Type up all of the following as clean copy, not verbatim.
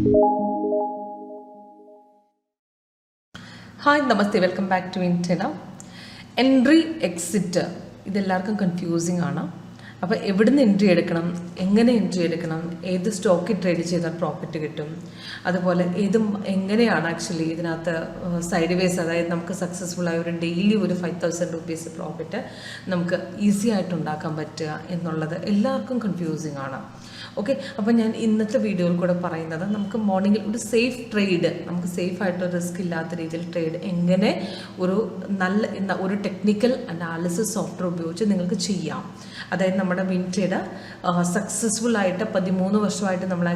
Hi, Namaste, welcome back to WinTrader. Entry, exit, ഇതെല്ലാവർക്കും confusing ആണ്. അപ്പോൾ എവിടെ നിന്ന് എൻട്രി എടുക്കണം, എങ്ങനെ എൻട്രി എടുക്കണം, ഏത് സ്റ്റോക്കിൽ ട്രേഡ് ചെയ്താൽ പ്രോഫിറ്റ് കിട്ടും, അതുപോലെ എങ്ങനെയാണ് ആക്ച്വലി ഇതിനകത്ത് സൈഡ് വേസ്, അതായത് നമുക്ക് സക്സസ്ഫുൾ ആയ ഒരു ഡെയിലി ഒരു 5,000 rupees പ്രോഫിറ്റ് നമുക്ക് ഈസി ആയിട്ട് ഉണ്ടാക്കാൻ പറ്റുക എന്നുള്ളത് എല്ലാവർക്കും കൺഫ്യൂസിങ് ആണ്. ഓക്കെ, അപ്പോൾ ഞാൻ ഇന്നത്തെ വീഡിയോയിൽ കൂടെ പറയുന്നത് നമുക്ക് മോർണിംഗിൽ ഒരു സേഫ് ട്രേഡ്, നമുക്ക് സേഫായിട്ട് റിസ്ക് ഇല്ലാത്ത രീതിയിൽ ട്രേഡ് എങ്ങനെ ഒരു ടെക്നിക്കൽ അനാലിസിസ് സോഫ്റ്റ്വെയർ ഉപയോഗിച്ച് നിങ്ങൾക്ക് ചെയ്യാം. അതായത് നമ്മുടെ WinTrader സക്സസ്ഫുൾ ആയിട്ട് 13 വർഷമായിട്ട് നമ്മൾ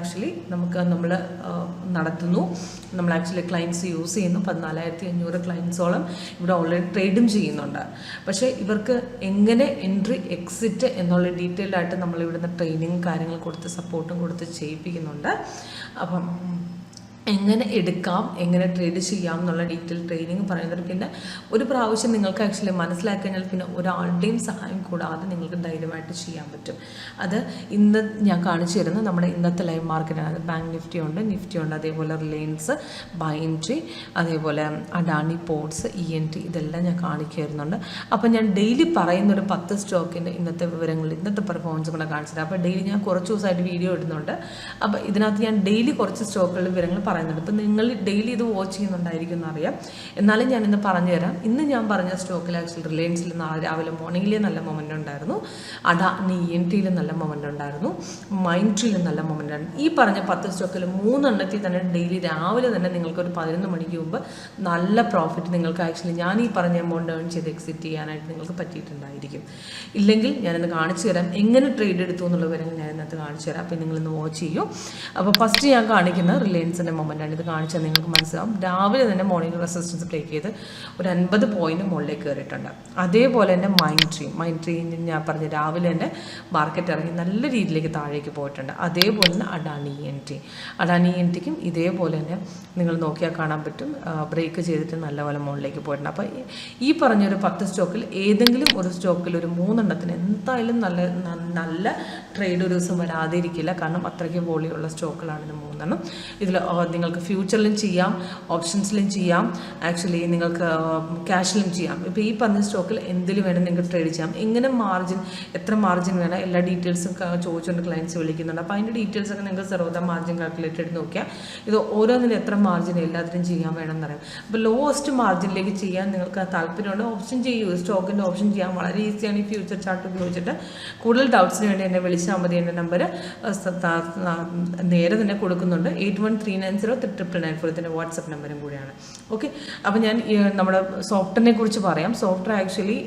നടത്തുന്നു. നമ്മൾ ആക്ച്വലി ക്ലയൻസ് യൂസ് ചെയ്യുന്നു. 14,500 ക്ലയൻസോളം ഇവിടെ ഓൾറെഡി ട്രേഡും ചെയ്യുന്നുണ്ട്. പക്ഷേ ഇവർക്ക് എങ്ങനെ എൻട്രി എക്സിറ്റ് എന്നുള്ള ഡീറ്റെയിൽഡ് ആയിട്ട് നമ്മൾ ഇവിടുന്ന് ട്രെയിനിങ് കാര്യങ്ങൾ കൊടുത്ത് സപ്പോർട്ടും കൊടുത്ത് ചെയ്യിപ്പിക്കുന്നുണ്ട്. അപ്പം എങ്ങനെ എടുക്കാം, എങ്ങനെ ട്രേഡ് ചെയ്യാം എന്നുള്ള ഡീറ്റെയിൽ ട്രെയിനിങ് പറയുന്നത്. പിന്നെ ഒരു പ്രാവശ്യം നിങ്ങൾക്ക് ആക്ച്വലി മനസ്സിലാക്കി കഴിഞ്ഞാൽ പിന്നെ ഒരാളുടെയും സഹായം കൂടാതെ നിങ്ങൾക്ക് ധൈര്യമായിട്ട് ചെയ്യാൻ പറ്റും. അത് ഇന്ന് ഞാൻ കാണിച്ചു തരുന്നത് നമ്മുടെ ഇന്നത്തെ ലൈവ് മാർക്കറ്റാണ്. ബാങ്ക് നിഫ്റ്റി ഉണ്ട്, അതേപോലെ റിലയൻസ്, ബൈൻട്രി, അതേപോലെ അഡാനി പോർട്സ്, ENT, ഇതെല്ലാം ഞാൻ കാണിച്ചു തരുന്നുണ്ട്. അപ്പോൾ ഞാൻ ഡെയിലി പറയുന്നൊരു 10 സ്റ്റോക്കിൻ്റെ ഇന്നത്തെ വിവരങ്ങൾ, ഇന്നത്തെ പെർഫോമൻസ് കൂടെ കാണിച്ചു തരാം. അപ്പോൾ ഡെയിലി ഞാൻ കുറച്ച് ദിവസമായിട്ട് വീഡിയോ ഇടുന്നുണ്ട്. അപ്പോൾ ഇതിനകത്ത് ഞാൻ ഡെയിലി കുറച്ച് സ്റ്റോക്കുകളുടെ വിവരങ്ങൾ പറയുന്നുണ്ട്. ഇപ്പം നിങ്ങൾ ഡെയിലി ഇത് വാച്ച് ചെയ്യുന്നുണ്ടായിരിക്കും എന്നറിയാം. എന്നാലും ഞാൻ ഇന്ന് പറഞ്ഞു തരാം. ഇന്ന് ഞാൻ പറഞ്ഞ സ്റ്റോക്കിൽ ആക്ച്വലി റിലയൻസിൽ രാവിലെ മോർണിംഗിൽ നല്ല മൊമെൻ്റ് ഉണ്ടായിരുന്നു, അഡാനി ENTയിൽ നല്ല മൊമെൻ്റ് ഉണ്ടായിരുന്നു, മൈൻട്രിയിൽ നല്ല മൊമെൻ്റ് ഉണ്ടായിരുന്നു. ഈ പറഞ്ഞ 10 സ്റ്റോക്കിൽ 3 എണ്ണത്തിൽ തന്നെ ഡെയിലി രാവിലെ തന്നെ നിങ്ങൾക്കൊരു 11 മണിക്ക് മുമ്പ് നല്ല പ്രോഫിറ്റ് നിങ്ങൾക്ക് ആക്ച്വലി ഞാൻ ഈ പറഞ്ഞ എമൗണ്ട് ഏൺ ചെയ്ത് എക്സിറ്റ് ചെയ്യാനായിട്ട് നിങ്ങൾക്ക് പറ്റിയിട്ടുണ്ടായിരിക്കും. ഇല്ലെങ്കിൽ ഞാനിന്ന് കാണിച്ചു തരാം എങ്ങനെ ട്രേഡ് എടുത്തു എന്നുള്ള വിവരങ്ങൾ ഞാൻ ഇന്നത്തെ കാണിച്ചു തരാം. അപ്പോൾ നിങ്ങളിന്ന് വാച്ച് ചെയ്യൂ. അപ്പോൾ ഫസ്റ്റ് ഞാൻ കാണിക്കുന്ന റിലയൻസിൻ്റെ മൊമെൻ്റാണ്. ഇത് കാണിച്ചാൽ നിങ്ങൾക്ക് മനസ്സിലാവും. രാവിലെ തന്നെ മോർണിംഗ് റെസിസ്റ്റൻസ് ബ്രേക്ക് ചെയ്ത് ഒരു 50 പോയിന്റ് മുകളിലേക്ക് കയറിയിട്ടുണ്ട്. അതേപോലെ തന്നെ മൈൻട്രി ഞാൻ പറഞ്ഞ രാവിലെ തന്നെ മാർക്കറ്റ് ഇറങ്ങി നല്ല രീതിയിലേക്ക് താഴേക്ക് പോയിട്ടുണ്ട്. അതേപോലെ തന്നെ അഡാനി ENTക്കും ഇതേപോലെ തന്നെ നിങ്ങൾ നോക്കിയാൽ കാണാൻ പറ്റും, ബ്രേക്ക് ചെയ്തിട്ട് നല്ലപോലെ മുകളിലേക്ക് പോയിട്ടുണ്ട്. അപ്പോൾ ഈ പറഞ്ഞൊരു 10 സ്റ്റോക്കിൽ ഏതെങ്കിലും ഒരു സ്റ്റോക്കിൽ ഒരു 3 എണ്ണത്തിന് എന്തായാലും നല്ല ട്രേഡ് ഒരു ദിവസം വരാതെ ഇരിക്കില്ല. കാരണം അത്രയ്ക്ക് വോളിയുള്ള സ്റ്റോക്കുകളാണ് ഇത് 3 എണ്ണം. ഇതിൽ നിങ്ങൾക്ക് ഫ്യൂച്ചറിലും ചെയ്യാം, ഓപ്ഷൻസിലും ചെയ്യാം, ആക്ച്വലി നിങ്ങൾക്ക് ക്യാഷിലും ചെയ്യാം. ഇപ്പോൾ ഈ പറഞ്ഞ സ്റ്റോക്കിൽ എന്തിലും വേണം നിങ്ങൾക്ക് ട്രേഡ് ചെയ്യാം. എങ്ങനെ എത്ര മാർജിൻ വേണം, എല്ലാ ഡീറ്റെയിൽസും ചോദിച്ചുകൊണ്ട് ക്ലയൻസ് വിളിക്കുന്നുണ്ട്. അപ്പോൾ അതിൻ്റെ ഡീറ്റെയിൽസൊക്കെ നിങ്ങൾക്ക് സർവ്വത മാർജിൻ കാൽക്കുലേറ്റ് ചെയ്ത് നോക്കിയാൽ ഇത് ഓരോന്നിനും എത്ര മാർജിൻ എല്ലാത്തിനും ചെയ്യാൻ വേണമെന്ന് അറിയാം. അപ്പോൾ ലോവസ്റ്റ് മാർജിനിലേക്ക് ചെയ്യാൻ നിങ്ങൾക്ക് താല്പര്യമുണ്ട്, ഓപ്ഷൻ ചെയ്യൂ. സ്റ്റോക്കിൻ്റെ ഓപ്ഷൻ ചെയ്യാൻ വളരെ ഈസിയാണ് ഈ ഫ്യൂച്ചർ ചാർട്ട് ഉപയോഗിച്ചിട്ട്. കൂടുതൽ ഡൗട്ട്സിന് വേണ്ടി എന്നെ വിളിച്ചാൽ മതി. എൻ്റെ നമ്പർ നേരെ തന്നെ കൊടുക്കുന്നുണ്ട്, 8139039994. ഇതിൻ്റെ വാട്സപ്പ് നമ്പറും കൂടിയാണ്. ഓക്കെ, അപ്പോൾ ഞാൻ നമ്മുടെ സോഫ്റ്റ്വെയറിനെ കുറിച്ച് പറയാം. സോഫ്റ്റ്വെയർ ആക്ച്വലി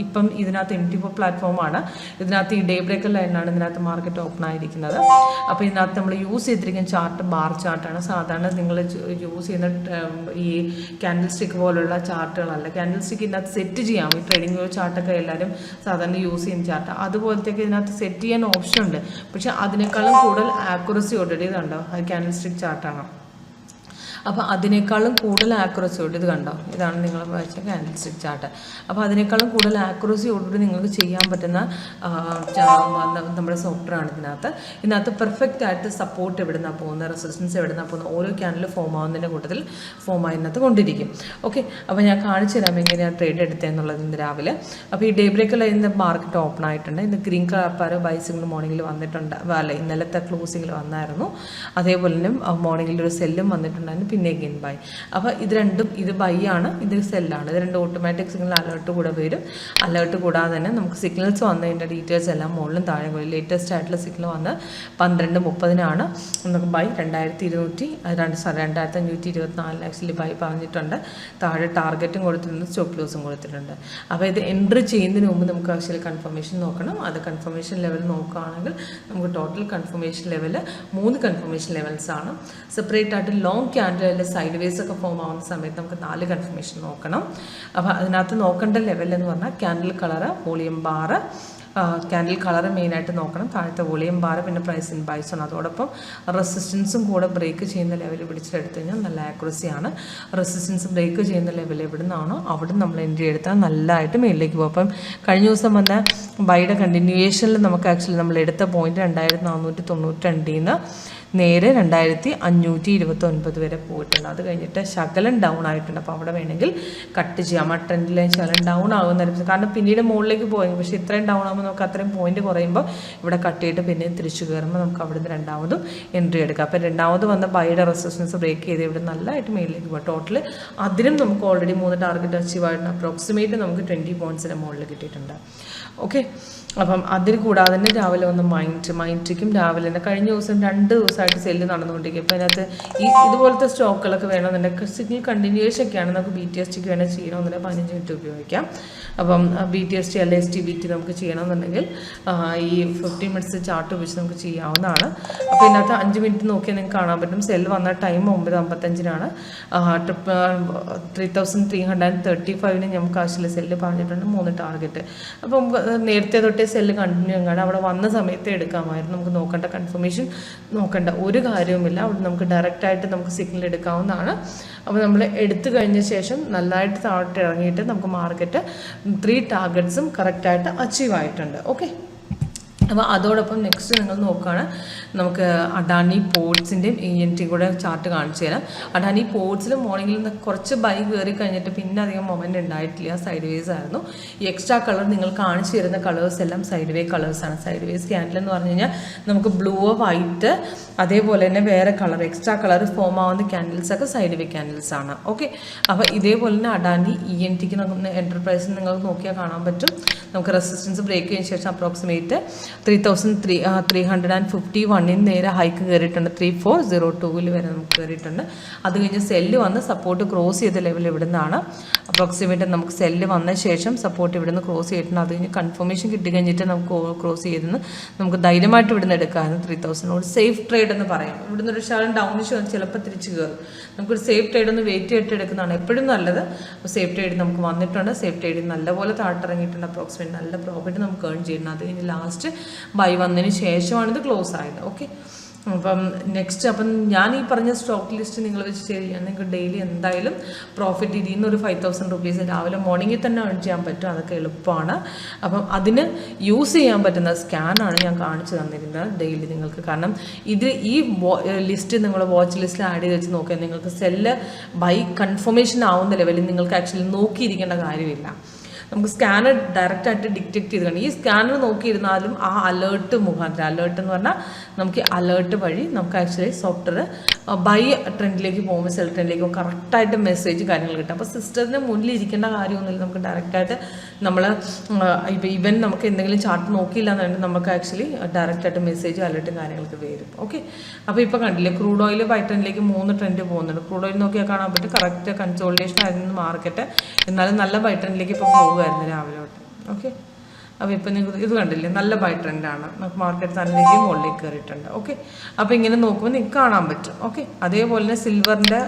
ഇപ്പം ഇതിനകത്ത് MT4 പ്ലാറ്റ്ഫോമാണ്. ഇതിനകത്ത് ഈ ഡേ ബ്രേക്കർ ലൈനാണ് ഇതിനകത്ത് മാർക്കറ്റ് ഓപ്പൺ ആയിരിക്കുന്നത്. അപ്പോൾ ഇതിനകത്ത് നമ്മൾ യൂസ് ചെയ്തിരിക്കുന്ന ചാർട്ട് ബാർ ചാർട്ടാണ്. സാധാരണ നിങ്ങൾ യൂസ് ചെയ്യുന്ന ഈ ക്യാൻഡിൽ സ്റ്റിക്ക് പോലുള്ള ചാർട്ടുകളല്ല. ക്യാൻഡിൽ സ്റ്റിക്ക് ഇതിനകത്ത് സെറ്റ് ചെയ്യാം. ഈ ട്രേഡിംഗ് വ്യൂ ചാർട്ടൊക്കെ എല്ലാവരും സാധാരണ യൂസ് ചെയ്യുന്ന ചാർട്ട്, അതുപോലത്തേക്ക് ഇതിനകത്ത് സെറ്റ് ചെയ്യാൻ ഓപ്ഷൻ ഉണ്ട്. പക്ഷേ അതിനേക്കാളും കൂടുതൽ ആക്യുറസി ഓൾറെഡി ഇതുണ്ടോ, അത് ക്യാൻഡിൽ സ്റ്റിക്ക് ചാർട്ടാണ്. അപ്പോൾ അതിനേക്കാളും കൂടുതൽ ആക്യുറസിയോട് ഇത് കണ്ടോ, ഇതാണ് നിങ്ങൾ വായിച്ച ക്യാൻഡിൽ സ്റ്റിക്ക് ചാർട്ട്. അപ്പോൾ അതിനേക്കാളും കൂടുതൽ ആക്യുറസിയോടുകൂടി നിങ്ങൾക്ക് ചെയ്യാൻ പറ്റുന്ന നമ്മുടെ സോഫ്റ്റ്വെയർ ആണ് ഇതിനകത്ത് പെർഫെക്റ്റ് ആയിട്ട് സപ്പോർട്ട് എവിടുന്നാണ് പോകുന്നത്, റെസിസ്റ്റൻസ് എവിടുന്നാണ് പോകുന്നത്, ഓരോ ക്യാൻഡിൽ ഫോം ആവുന്നതിൻ്റെ കൂട്ടത്തിൽ ഫോം ആയിരുന്നത് കൊണ്ടിരിക്കും. ഓക്കെ, അപ്പോൾ ഞാൻ കാണിച്ചു തരാം എങ്ങനെയാണ് ട്രേഡ് എടുത്തതെന്നുള്ളത് ഇന്ന് രാവിലെ. അപ്പോൾ ഈ ഡേ ബ്രേക്കിൽ ഇന്ന് മാർക്കറ്റ് ഓപ്പൺ ആയിട്ടുണ്ട്. ഇന്ന് ഗ്രീൻ കളർ ബൈ സിഗ്നൽ മോർണിംഗിൽ വന്നിട്ടുണ്ട്, അല്ല ഇന്നലത്തെ ക്ലോസിങ്ങിൽ വന്നായിരുന്നു. അതേപോലെ തന്നെ മോർണിംഗിൽ ഒരു സെല്ലും വന്നിട്ടുണ്ടായിരുന്നു, പിന്നെ അഗെയിൻ ബൈ. അപ്പോൾ ഇത് രണ്ടും, ഇത് ബൈ ആണ്, ഇത് സെല്ലാണ്. ഇത് രണ്ട് ഓട്ടോമാറ്റിക് സിഗ്നൽ അലേർട്ട് കൂടെ വരും. അലേർട്ട് കൂടാതെ തന്നെ നമുക്ക് സിഗ്നൽസ് വന്നതിൻ്റെ ഡീറ്റെയിൽസ് എല്ലാം മുകളിലും താഴെ പോയി. ലേറ്റസ്റ്റ് ആയിട്ടുള്ള സിഗ്നൽ വന്ന് 12:30 നമുക്ക് ബൈ 2,524 ആക്ച്വലി ബൈ പറഞ്ഞിട്ടുണ്ട്. താഴെ ടാർഗറ്റും കൊടുത്തിട്ടുണ്ട്, സ്റ്റോപ്പ് ലോസും കൊടുത്തിട്ടുണ്ട്. അപ്പോൾ ഇത് എൻട്രി ചെയ്യുന്നതിന് മുമ്പ് നമുക്ക് ആക്ച്വലി കൺഫർമേഷൻ നോക്കണം. അത് കൺഫർമേഷൻ ലെവൽ നോക്കുകയാണെങ്കിൽ നമുക്ക് total confirmation level 3 confirmation levels ആണ്. സെപ്പറേറ്റ് ആയിട്ട് ലോങ് ക്യാൻഡിൽ സൈഡ് വേസ് ഒക്കെ ഫോം ആവുന്ന സമയത്ത് നമുക്ക് 4 കൺഫർമേഷൻ നോക്കണം. അപ്പോൾ അതിനകത്ത് നോക്കേണ്ട ലെവൽ എന്ന് പറഞ്ഞാൽ candle colour, volume bar, candle colour മെയിനായിട്ട് നോക്കണം, താഴത്തെ വോളിയം ബാർ, പിന്നെ പ്രൈസ് ഇൻ ബൈസ് ആണ്. അതോടൊപ്പം റെസിസ്റ്റൻസും കൂടെ ബ്രേക്ക് ചെയ്യുന്ന ലെവൽ പിടിച്ചെടുത്ത് കഴിഞ്ഞാൽ നല്ല ആക്യുറസിയാണ്. റെസിസ്റ്റൻസ് ബ്രേക്ക് ചെയ്യുന്ന ലെവൽ എവിടെ നിന്നാണോ അവിടെ നമ്മൾ എൻട്രി എടുത്താൽ നല്ലതായിട്ട് മേളിലേക്ക് പോകും. അപ്പം കഴിഞ്ഞ ദിവസം വന്ന ബൈയുടെ കണ്ടിന്യൂവേഷനിൽ നമുക്ക് ആക്ച്വലി നമ്മൾ എടുത്ത പോയിന്റ് 2492 നേരെ 2529 വരെ പോയിട്ടുണ്ട്. അത് കഴിഞ്ഞിട്ട് ശകലം ഡൗൺ ആയിട്ടുണ്ട്. അപ്പോൾ അവിടെ വേണമെങ്കിൽ കട്ട് ചെയ്യാം. ആ ട്രെൻഡിൽ ശകലം ഡൗൺ ആകുന്ന, കാരണം പിന്നീട് മുകളിലേക്ക് പോയി. പക്ഷേ ഇത്രയും ഡൗൺ ആകുമ്പോൾ നമുക്ക് അത്രയും പോയിന്റ് കുറയുമ്പോൾ ഇവിടെ കട്ട് ചെയ്തിട്ട് പിന്നെ തിരിച്ചു കയറുമ്പോൾ നമുക്ക് അവിടുന്ന് രണ്ടാമതും എൻട്രി എടുക്കാം. അപ്പോൾ രണ്ടാമത് വന്ന ബൈയുടെ റെസിസ്റ്റൻസ് ബ്രേക്ക് ചെയ്ത് ഇവിടെ നല്ലതായിട്ട് മേളിലേക്ക് പോകും. ടോട്ടൽ അതിനും നമുക്ക് ഓൾറെഡി 3 ടാർഗറ്റ് അച്ചീവ് ആയിട്ടുണ്ട്. അപ്രോക്സിമേറ്റ് നമുക്ക് 20 പോയിന്റ്സിന് മുകളിൽ കിട്ടിയിട്ടുണ്ട്. ഓക്കെ, അപ്പം അതിൽ കൂടാതെ തന്നെ രാവിലെ വന്ന് മൈൻട്രിക്കും രാവിലെ തന്നെ കഴിഞ്ഞ ദിവസം 2 ദിവസമായിട്ട് സെല്ല് നടന്നുകൊണ്ടിരിക്കും. അപ്പോൾ അതിനകത്ത് ഇതുപോലത്തെ സ്റ്റോക്കുകളൊക്കെ വേണമെന്നുണ്ടെങ്കിൽ സിഗ്നൽ കണ്ടിന്യൂവേഷൻ ഒക്കെയാണ് നമുക്ക് BTSTക്ക് വേണേൽ ചെയ്യണമെന്നുണ്ടെങ്കിൽ 15 മിനിറ്റ് ഉപയോഗിക്കാം. അപ്പം BTST LST BT നമുക്ക് ചെയ്യണമെന്നുണ്ടെങ്കിൽ ഈ 15 മിനിറ്റ്സ് ചാർട്ട് ഉപയോഗിച്ച് നമുക്ക് ചെയ്യാവുന്നതാണ്. അപ്പോൾ ഇതിനകത്ത് 5 മിനിറ്റ് നോക്കിയാൽ നിങ്ങൾക്ക് കാണാൻ പറ്റും. സെല്ല് വന്ന ടൈം 9:55 3335 നമുക്ക് ആവശ്യമില്ല സെല്ല് പറഞ്ഞിട്ടുണ്ട് 3 ടാർഗറ്റ്. അപ്പം നേരത്തെ തൊട്ടേ സെല്ല് കണ്ടിന്യൂ ആണ്. അവിടെ വന്ന സമയത്ത് എടുക്കാമായിരുന്നു. നമുക്ക് നോക്കേണ്ട കൺഫർമേഷൻ നോക്കേണ്ട ഒരു കാര്യവുമില്ല. അവിടെ നമുക്ക് ഡയറക്റ്റായിട്ട് നമുക്ക് സിഗ്നൽ എടുക്കാവുന്നതാണ്. അപ്പോൾ നമ്മൾ എടുത്തു കഴിഞ്ഞ ശേഷം നല്ലതായിട്ട് താഴോട്ട് ഇറങ്ങിയിട്ട് നമുക്ക് മാർക്കറ്റ് 3 ടാർഗറ്റ്സും കറക്റ്റായിട്ട് അച്ചീവ് ആയിട്ടുണ്ട്. ഓക്കെ, അപ്പോൾ അതോടൊപ്പം നെക്സ്റ്റ് നിങ്ങൾ നോക്കുകയാണ് നമുക്ക് അഡാനി പോർട്സിൻ്റെയും ENT കൂടെ ചാർട്ട് കാണിച്ചു തരാം. അഡാനി പോർട്സിൽ മോർണിംഗിൽ നിന്ന് കുറച്ച് ബൈ കയറി കഴിഞ്ഞിട്ട് പിന്നെ അധികം മൊമെൻറ്റ് ഉണ്ടായിട്ടില്ല. സൈഡ് വേസ് ആയിരുന്നു. ഈ എക്സ്ട്രാ കളർ നിങ്ങൾ കാണിച്ചു തരുന്ന കളേഴ്സ് എല്ലാം സൈഡ് വേ കളേഴ്സാണ്. സൈഡ് വേസ് ക്യാൻഡിൽ എന്ന് പറഞ്ഞു കഴിഞ്ഞാൽ നമുക്ക് ബ്ലൂ, വൈറ്റ്, അതേപോലെ തന്നെ വേറെ കളർ എക്സ്ട്രാ കളർ ഫോം ആവുന്ന ക്യാൻഡിൽസൊക്കെ സൈഡ് വേ ക്യാൻഡിൽസ് ആണ്. ഓക്കെ, അപ്പോൾ ഇതേപോലെ തന്നെ അഡാനി ENTക്ക് നമുക്ക് എന്റർപ്രൈസിൽ നിങ്ങൾക്ക് നോക്കിയാൽ കാണാൻ പറ്റും. നമുക്ക് റെസിസ്റ്റൻസ് ബ്രേക്ക് ചെയ്തതിന് ശേഷം അപ്രോക്സിമേറ്റ് 3351 നേരെ ഹൈക്ക് കയറിയിട്ടുണ്ട്. 3402 വരെ നമുക്ക് കയറിയിട്ടുണ്ട്. അത് കഴിഞ്ഞ് സെല്ല് വന്ന് സപ്പോർട്ട് ക്രോസ് ചെയ്ത ലെവൽ ഇവിടെ നിന്നാണ്. അപ്രോക്സിമേറ്റ് നമുക്ക് സെല്ല് വന്ന ശേഷം സപ്പോർട്ട് ഇവിടെ നിന്ന് ക്രോസ് ചെയ്തിട്ടുണ്ട്. അത് കഴിഞ്ഞ് കൺഫർമേഷൻ കിട്ടി കഴിഞ്ഞിട്ട് നമുക്ക് ക്രോസ് ചെയ്തെന്ന് നമുക്ക് ധൈര്യമായിട്ട് ഇവിടുന്ന് എടുക്കാമായിരുന്നു. 3000 സേഫ് ട്രേഡ് എന്ന് പറയാം. ഇവിടുന്ന് ഒരു ശകലം ഡൗണിഷ് ചിലപ്പോൾ തിരിച്ച് കയറും. നമുക്കൊരു സേഫ് ട്രേഡ് ഒന്ന് വെയിറ്റ് ചെയ്തിട്ട് എടുക്കുന്നതാണ് എപ്പോഴും നല്ലത്. അപ്പോൾ സേഫ് ട്രേഡ് നമുക്ക് വന്നിട്ടുണ്ട്. സേഫ് ട്രേഡ് നല്ലപോലെ താഴ്ത്തിറങ്ങിയിട്ടുണ്ട്. അപ്രോക്സിമേറ്റ് നല്ല പ്രോഫിറ്റ് നമുക്ക് ഏൺ ചെയ്യണം. അത് കഴിഞ്ഞ് ലാസ്റ്റ് ബൈ വന്നതിന് ശേഷമാണിത് ക്ലോസ് ആയത്. ഓക്കെ, അപ്പം നെക്സ്റ്റ് അപ്പം ഞാൻ ഈ പറഞ്ഞ സ്റ്റോക്ക് ലിസ്റ്റ് നിങ്ങൾ വെച്ച് ചെയ്യാൻ നിങ്ങൾക്ക് ഡെയിലി എന്തായാലും പ്രോഫിറ്റ് ഇതിൽ നിന്ന് ഒരു 5000 റുപ്പീസ് രാവിലെ മോർണിംഗിൽ തന്നെ ഏൺ ചെയ്യാൻ പറ്റും. അതൊക്കെ എളുപ്പമാണ്. അപ്പം അതിന് യൂസ് ചെയ്യാൻ പറ്റുന്ന സ്കാനാണ് ഞാൻ കാണിച്ചു തന്നിരുന്നത് ഡെയിലി നിങ്ങൾക്ക്. കാരണം ഇത് ഈ ലിസ്റ്റ് നിങ്ങൾ വാച്ച് ലിസ്റ്റിൽ ആഡ് ചെയ്ത് വെച്ച് നോക്കിയാൽ നിങ്ങൾക്ക് സെല്ല് ബൈ കൺഫർമേഷൻ ആവുന്ന ലെവലിൽ നിങ്ങൾക്ക് ആക്ച്വലി നോക്കിയിരിക്കേണ്ട കാര്യമില്ല. നമുക്ക് സ്കാനർ ഡയറക്റ്റായിട്ട് ഡിറ്റക്ട് ചെയ്ത് കാണും. ഈ സ്കാനർ നോക്കിയിരുന്നാലും ആ അലേർട്ട് മുഖാന്തരം, അലേർട്ട് എന്ന് പറഞ്ഞാൽ നമുക്ക് അലേർട്ട് വഴി നമുക്ക് ആക്ച്വലി സോഫ്റ്റ്വെയർ ബൈ ട്രെൻഡിലേക്ക് പോകുമ്പോൾ സെൽ ട്രെൻഡിലേക്ക് കറക്റ്റായിട്ട് മെസ്സേജ് കാര്യങ്ങൾ കിട്ടും. അപ്പോൾ സിസ്റ്റത്തിന് മുന്നിൽ ഇരിക്കേണ്ട കാര്യമൊന്നുമില്ല. നമുക്ക് ഡയറക്റ്റായിട്ട് നമ്മൾ ഇപ്പോൾ ഈവൻ നമുക്ക് എന്തെങ്കിലും ചാർട്ട് നോക്കിയില്ല എന്നുണ്ടെങ്കിൽ നമുക്ക് ആക്ച്വലി ഡയറക്റ്റായിട്ട് മെസ്സേജ് അലേർട്ടും കാര്യങ്ങളൊക്കെ വരും. ഓക്കെ, അപ്പോൾ ഇപ്പോൾ കണ്ടില്ലേ ക്രൂഡ് ഓയിൽ ബൈ ട്രെൻഡിലേക്ക് 3 ട്രെൻഡ് പോകുന്നുണ്ട്. ക്രൂഡ് ഓയിൽ നോക്കിയാൽ കാണാൻ പറ്റും കറക്റ്റ് കൺസോളിഡേഷൻ ആയിരുന്നു മാർക്കറ്റ്. എന്നാലും നല്ല ബൈ ട്രെൻഡിലേക്ക് ഇപ്പോൾ പോകുമായിരുന്നു രാവിലെ തൊട്ട്. ഓക്കെ, അപ്പോൾ ഇപ്പം നിങ്ങൾക്ക് ഇത് കണ്ടില്ലേ നല്ല ബൈ ട്രെൻഡാണ്. നമുക്ക് മാർക്കറ്റ് നല്ല രീതിയിൽ മുകളിലേക്ക് കയറിയിട്ടുണ്ട്. ഓക്കെ, അപ്പോൾ ഇങ്ങനെ നോക്കുമ്പോൾ നിങ്ങൾക്ക് കാണാൻ പറ്റും. ഓക്കെ, അതേപോലെ തന്നെ സിൽവറിൻ്റെ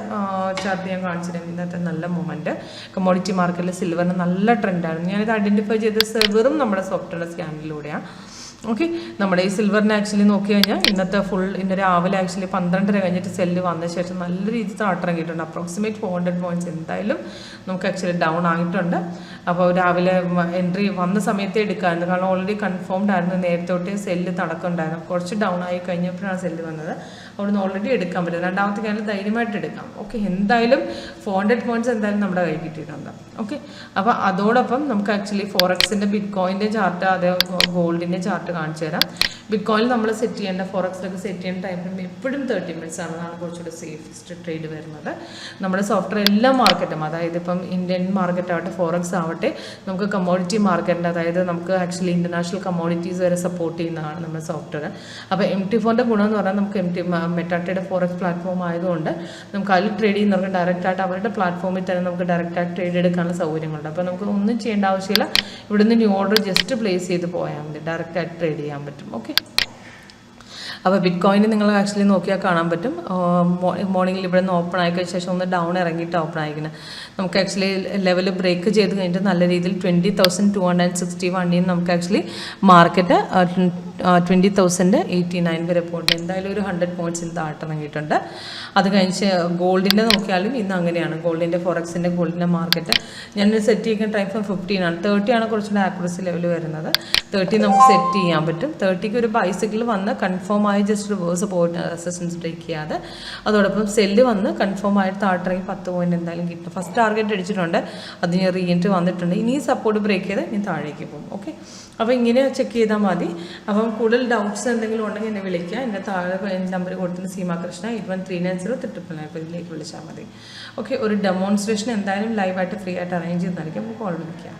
ചാർട്ട് ഞാൻ കാണിച്ചിരുന്നു. ഇന്നത്തെ നല്ല മൂവ്മെൻറ്റ് കമ്മോഡിറ്റി മാർക്കറ്റിൽ സിൽവറിന് നല്ല ട്രെൻഡായിരുന്നു. ഞാനിത് ഐഡൻറ്റിഫൈ ചെയ്ത് വെറും നമ്മുടെ സോഫ്റ്റ്വെയർ സ്കാനിലൂടെയാണ്. ഓക്കെ, നമ്മുടെ ഈ സിൽവറിനെ ആക്ച്വലി നോക്കി കഴിഞ്ഞാൽ ഇന്നത്തെ ഇന്ന് രാവിലെ ആക്ച്വലി 12:30 കഴിഞ്ഞിട്ട് സെല്ല് വന്ന ശേഷം നല്ല രീതിയിൽ താട്ടിറങ്ങിയിട്ടുണ്ട്. അപ്രോക്സിമേറ്റ് 400 പോയിന്റ്സ് എന്തായാലും നമുക്ക് ആക്ച്വലി ഡൗൺ ആയിട്ടുണ്ട്. അപ്പോൾ രാവിലെ എൻട്രി വന്ന സമയത്തേ എടുക്കാമായിരുന്നു. കാരണം ഓൾറെഡി കൺഫേംഡ് ആയിരുന്നു. നേരത്തെ തൊട്ടേ സെല്ല് നടക്കുന്നുണ്ടായിരുന്നു. കുറച്ച് ഡൗൺ ആയി കഴിഞ്ഞപ്പോഴാണ് സെല്ല് വന്നത്. അവിടുന്ന് ഓൾറെഡി എടുക്കാൻ പറ്റും. രണ്ടാമത്തെ ക്യാനിൽ ധൈര്യമായിട്ട് എടുക്കാം. ഓക്കെ, എന്തായാലും 400 പോയിന്റ്സ് എന്തായാലും നമ്മുടെ കയ്യിൽ കിട്ടിയിട്ടുണ്ട്. ഓക്കെ, അപ്പോൾ അതോടൊപ്പം നമുക്ക് ആക്ച്വലി ഫോറക്സിൻ്റെ ബിറ്റ്കോയിൻ്റെ ചാർട്ട് അതേ ഗോൾഡിൻ്റെ ചാർട്ട് കാണിച്ചു തരാം. ബിറ്റ്കോയിൻ നമ്മൾ സെറ്റ് ചെയ്യേണ്ട ഫോറക്സിലൊക്കെ സെറ്റ് ചെയ്യേണ്ട ടൈം എപ്പോഴും 30 മിനിറ്റ്സ് ആണ്. അതാണ് കുറച്ചുകൂടി സേഫസ്റ്റ് ട്രേഡ് വരുന്നത്. നമ്മുടെ സോഫ്റ്റ്വെയർ എല്ലാ മാർക്കറ്റും, അതായത് ഇപ്പം ഇന്ത്യൻ മാർക്കറ്റ് ആവട്ടെ ഫോറക്സ് ആവട്ടെ, നമുക്ക് കമ്മോഡിറ്റി മാർക്കറ്റിൻ്റെ, അതായത് നമുക്ക് ആക്ച്വലി ഇൻ്റർനാഷണൽ കമ്മോഡിറ്റീസ് വരെ സപ്പോർട്ട് ചെയ്യുന്നതാണ് നമ്മുടെ സോഫ്റ്റ്വെയർ. അപ്പോൾ MT4ൻ്റെ ഗുണം എന്ന് പറഞ്ഞാൽ നമുക്ക് മെറ്റാറ്റയുടെ ഫോറക്സ് പ്ലാറ്റ്ഫോം ആയതുകൊണ്ട് നമുക്ക് അതിൽ ട്രേഡ് ചെയ്യുന്നവർക്ക് ഡയറക്റ്റായിട്ട് അവരുടെ പ്ലാറ്റ്ഫോമിൽ തന്നെ നമുക്ക് ഡയറക്റ്റായിട്ട് ട്രേഡ് എടുക്കാനുള്ള സൗകര്യങ്ങളുണ്ട്. അപ്പോൾ നമുക്ക് ഒന്നും ചെയ്യേണ്ട ആവശ്യമില്ല. ഇവിടുന്ന് ന്യൂ ഓർഡർ ജസ്റ്റ് പ്ലേസ് ചെയ്ത് പോയാൽ മതി. ഡയറക്റ്റായിട്ട് ട്രേഡ് ചെയ്യാൻ പറ്റും. ഓക്കെ, അപ്പോൾ ബിറ്റ്കോയിന് നിങ്ങൾ ആക്ച്വലി നോക്കിയാൽ കാണാൻ പറ്റും. മോർണിംഗിൽ ഇവിടെ നിന്ന് ഓപ്പൺ ആയിക്കഴിഞ്ഞ ശേഷം ഒന്ന് ഡൗൺ ഇറങ്ങിയിട്ട് ഓപ്പൺ ആയിരിക്കുന്നത്. നമുക്ക് ആക്ച്വലി ലെവൽ ബ്രേക്ക് ചെയ്ത് കഴിഞ്ഞിട്ട് നല്ല രീതിയിൽ 20,261 നമുക്ക് ആക്ച്വലി മാർക്കറ്റ് 20,089 വരെ പോയിട്ട് എന്തായാലും ഒരു 100 പോയിൻറ്റ്സിന് താഴ്ത്തിറങ്ങിയിട്ടുണ്ട്. അത് കഴിഞ്ഞ് ഗോൾഡിൻ്റെ നോക്കിയാലും ഇന്ന് അങ്ങനെയാണ്. ഗോൾഡിൻ്റെ ഫോറക്സിൻ്റെ ഗോൾഡിൻ്റെ മാർക്കറ്റ് ഞാൻ സെറ്റ് ചെയ്യുന്ന ടൈം ഫ്രം 15 ആണ്. 30 ആണ് കുറച്ചുകൂടെ ആക്യുറസി ലെവൽ വരുന്നത്. 30 നമുക്ക് സെറ്റ് ചെയ്യാൻ പറ്റും. 30ക്ക് ഒരു ബൈസിക്കിൾ വന്ന് കൺഫേം ആയി ജസ്റ്റ് റിവേഴ്സ് പോയിട്ട് റെസിസ്റ്റൻസ് ബ്രേക്ക് ചെയ്യാതെ അതോടൊപ്പം സെല്ല് വന്ന് കൺഫേം ആയിട്ട് താഴ്ത്തിറങ്ങി 10 പോയിൻറ്റ് എന്തായാലും കിട്ടും. ഫസ്റ്റ് ടാർഗറ്റ് അടിച്ചിട്ടുണ്ട്, അത് ഞാൻ റീ എൻട്രി വന്നിട്ടുണ്ട്. ഇനി സപ്പോർട്ട് ബ്രേക്ക് ചെയ്ത് ഇനി താഴേക്ക് പോകും. ഓക്കെ, അപ്പോൾ ഇങ്ങനെ ചെക്ക് ചെയ്താൽ മതി. അപ്പം കൂടുതൽ ഡൗട്ട്സ് എന്തെങ്കിലും ഉണ്ടെങ്കിൽ എന്നെ വിളിക്കുക. എൻ്റെ താഴെ എൻ്റെ നമ്പർ കൊടുത്തിട്ട് സീമ കൃഷ്ണ 81390399 ഇതിലേക്ക് വിളിച്ചാൽ മതി. ഓക്കെ, ഒരു ഡെമോൺസ്ട്രേഷൻ എന്തായാലും ലൈവായിട്ട് ഫ്രീ ആയിട്ട് അറേഞ്ച് ചെയ്തായിരിക്കും. അപ്പോൾ കോൾ വിളിക്കാം.